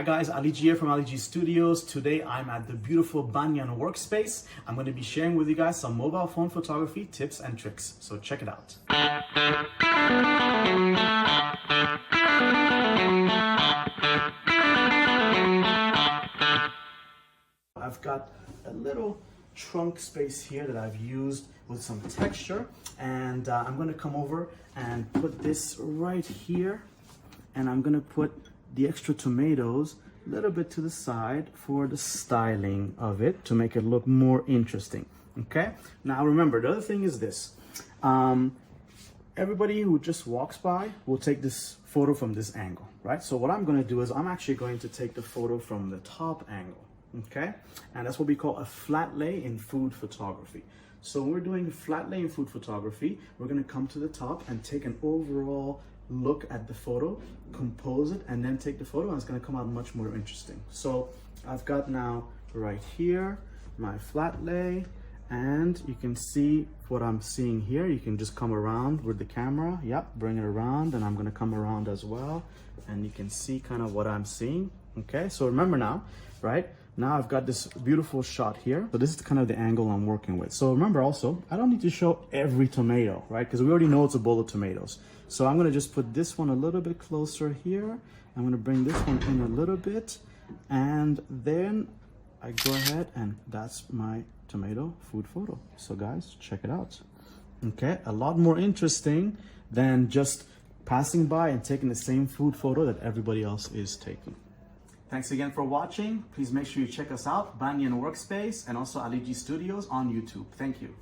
Hi guys, Ali G here from Ali G Studios. Today I'm at the beautiful Banyan Workspace. I'm going to be sharing with you guys some mobile phone photography tips and tricks. So check it out. I've got a little trunk space here that I've used with some texture, and I'm going to come over and put this right here, and I'm going to put the extra tomatoes a little bit to the side for the styling of it to make it look more interesting. Okay, now remember, the other thing is this: everybody who just walks by will take this photo from this angle, right? So what I'm going to do is I'm actually going to take the photo from the top angle. Okay, and that's what we call a flat lay in food photography. So when we're doing flat lay in food photography, we're going to come to the top and take an overall look at the photo, compose it, and then take the photo, and it's going to come out much more interesting. So I've got now right here my flat lay, and you can see what I'm seeing here. You can just come around with the camera. Yep, bring it around, and I'm going to come around as well, and you can see kind of what I'm seeing. Okay, so remember now, right? Now I've got this beautiful shot here. So this is kind of the angle I'm working with. So remember also, I don't need to show every tomato, right? Because we already know it's a bowl of tomatoes. So I'm gonna just put this one a little bit closer here. I'm gonna bring this one in a little bit. And then I go ahead, and that's my tomato food photo. So guys, check it out. Okay, a lot more interesting than just passing by and taking the same food photo that everybody else is taking. Thanks again for watching. Please make sure you check us out, Banyan Workspace, and also Ali G Studios on YouTube. Thank you.